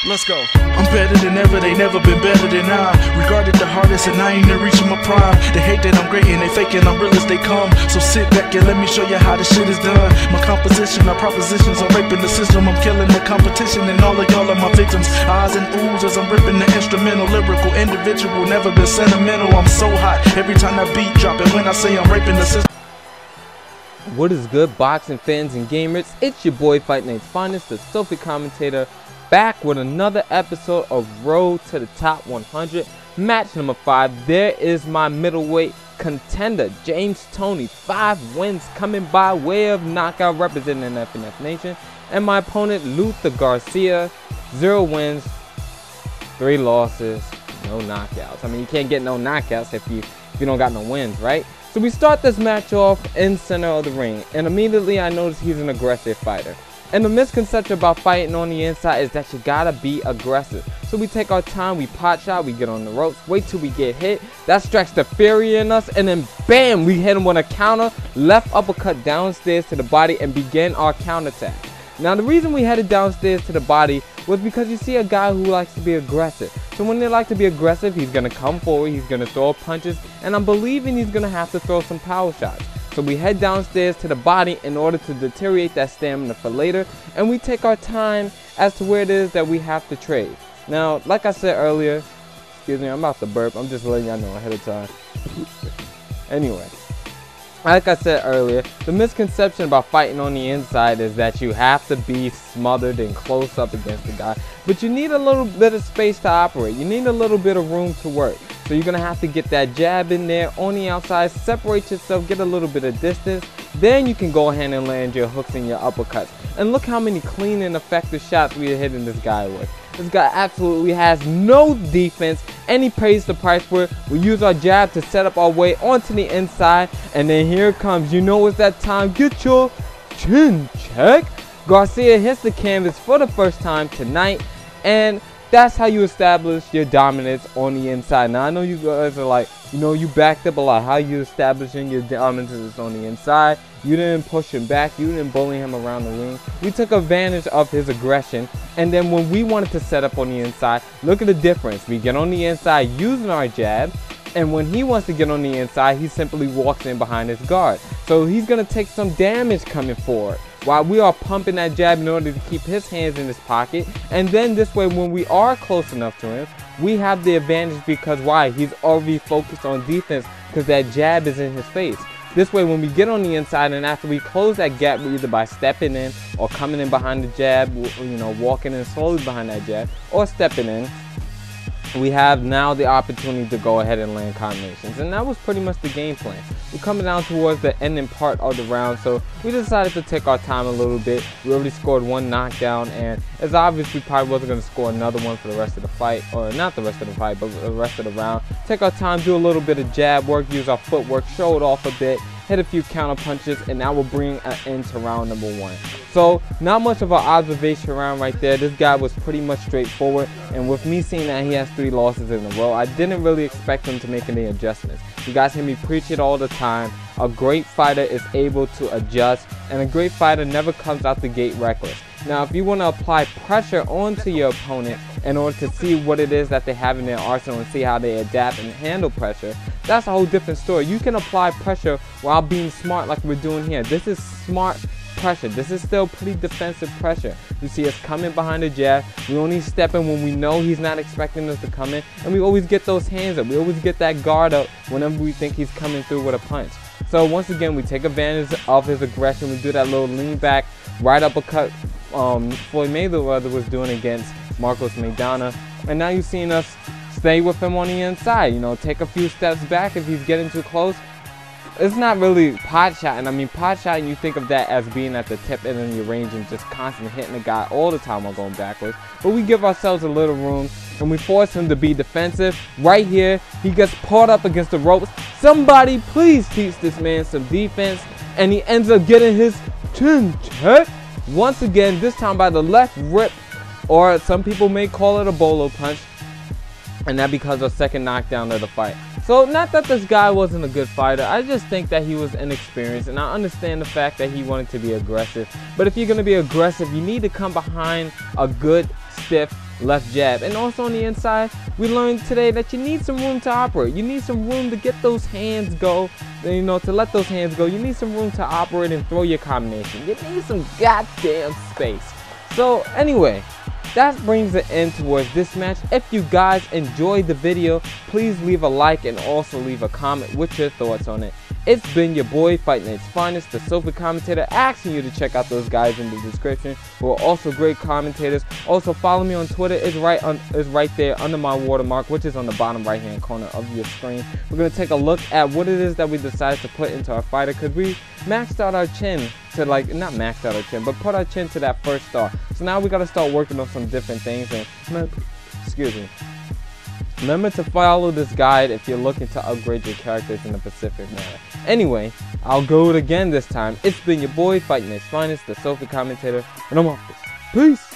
Let's go. I'm better than ever, they never been better than I. Regarded the hardest and I ain't even reaching my prime. They hate that I'm great and they faking I'm real as they come. So sit back and let me show you how this shit is done. My composition, my propositions, I'm raping the system. I'm killing the competition and all of y'all are my victims. Eyes and oohs as I'm ripping the instrumental. Lyrical, individual, never been sentimental. I'm so hot every time that beat drop. And when I say I'm raping the system. What is good, boxing fans and gamers? It's your boy FightNightsFinest, the Sophie commentator, back with another episode of Road to the Top 100. Match number 5. There is my middleweight contender, James Toney. 5 wins coming by way of knockout, representing FNF Nation. And my opponent, Luther Garcia. 0 wins, 3 losses, no knockouts. I mean, you can't get no knockouts if you don't got no wins, right? So we start this match off in center of the ring, and immediately I notice he's an aggressive fighter. And the misconception about fighting on the inside is that you gotta be aggressive. So we take our time, we pot shot, we get on the ropes, wait till we get hit. That strikes the fury in us, and then bam, we hit him with a counter, left uppercut downstairs to the body, and begin our counterattack. Now the reason we headed downstairs to the body was because you see a guy who likes to be aggressive. So when they like to be aggressive, he's going to come forward, he's going to throw punches, and I'm believing he's going to have to throw some power shots. So we head downstairs to the body in order to deteriorate that stamina for later, and we take our time as to where it is that we have to trade. Now, like I said earlier, excuse me, I'm about to burp, I'm just letting y'all know ahead of time. Anyway. Like I said earlier, the misconception about fighting on the inside is that you have to be smothered and close up against the guy. But you need a little bit of space to operate. You need a little bit of room to work. So you're going to have to get that jab in there on the outside, separate yourself, get a little bit of distance. Then you can go ahead and land your hooks and your uppercuts. And look how many clean and effective shots we are hitting this guy with. This guy absolutely has no defense, and he pays the price for it. We use our jab to set up our way onto the inside, and then here it comes. You know it's that time. Get your chin check. Garcia hits the canvas for the first time tonight, and that's how you establish your dominance on the inside. Now I know you guys are like, you backed up a lot. How you establishing your dominance on the inside? You didn't push him back. You didn't bully him around the ring. We took advantage of his aggression. And then when we wanted to set up on the inside, look at the difference. We get on the inside using our jab. And when he wants to get on the inside, he simply walks in behind his guard. So he's going to take some damage coming forward, while we are pumping that jab in order to keep his hands in his pocket. And then this way, when we are close enough to him, we have the advantage because why? He's already focused on defense because that jab is in his face. This way, when we get on the inside and after we close that gap, either by stepping in or coming in behind the jab, walking in slowly behind that jab or stepping in, we have now the opportunity to go ahead and land combinations. And that was pretty much the game plan. We're coming down towards the ending part of the round, so we decided to take our time a little bit. We already scored 1 knockdown, and it's obvious we probably wasn't going to score another one for the rest of the fight, or not the rest of the fight, but the rest of the round. Take our time, do a little bit of jab work, use our footwork, show it off a bit, hit a few counter punches, and that will bring an end to round number 1. So not much of an observation round right there. This guy was pretty much straightforward, and with me seeing that he has 3 losses in a row, I didn't really expect him to make any adjustments. You guys hear me preach it all the time. A great fighter is able to adjust, and a great fighter never comes out the gate reckless. Now, if you want to apply pressure onto your opponent in order to see what it is that they have in their arsenal and see how they adapt and handle pressure, that's a whole different story. You can apply pressure while being smart like we're doing here. This is smart pressure. This is still pretty defensive pressure. You see us coming behind the jab. We only step in when we know he's not expecting us to come in, and we always get those hands up. We always get that guard up whenever we think he's coming through with a punch. So once again, we take advantage of his aggression. We do that little lean back, right uppercut Floyd Mayweather was doing against Marcos Maidana. And now you've seen us stay with him on the inside. Take a few steps back if he's getting too close. It's not really pot shotting. I mean, pot shotting, you think of that as being at the tip end of your range and just constantly hitting the guy all the time while going backwards. But we give ourselves a little room and we force him to be defensive. Right here, he gets pulled up against the ropes. Somebody please teach this man some defense. And he ends up getting his chin check. Once again, this time by the left rip, or some people may call it a bolo punch. And that becomes our second knockdown of the fight. So not that this guy wasn't a good fighter, I just think that he was inexperienced, and I understand the fact that he wanted to be aggressive. But if you're going to be aggressive, you need to come behind a good, stiff left jab. And also on the inside, we learned today that you need some room to operate. You need some room to get those hands go. You know, to let those hands go, you need some room to operate and throw your combination. You need some goddamn space. So anyway, that brings an end towards this match. If you guys enjoyed the video, please leave a like and also leave a comment with your thoughts on it. It's been your boy, FightNightsFinest, the Sofa commentator, asking you to check out those guys in the description who are also great commentators. Also, follow me on Twitter. It's right there under my watermark, which is on the bottom right-hand corner of your screen. We're going to take a look at what it is that we decided to put into our fighter, because we maxed out our chin to, like, not maxed out our chin, but put our chin to that first star. So now we got to start working on some different things. And excuse me. Remember to follow this guide if you're looking to upgrade your characters in a specific manner. Anyway, I'll go it again this time. It's been your boy, FightNightsFinest, the Sofa commentator, and I'm off this. Peace!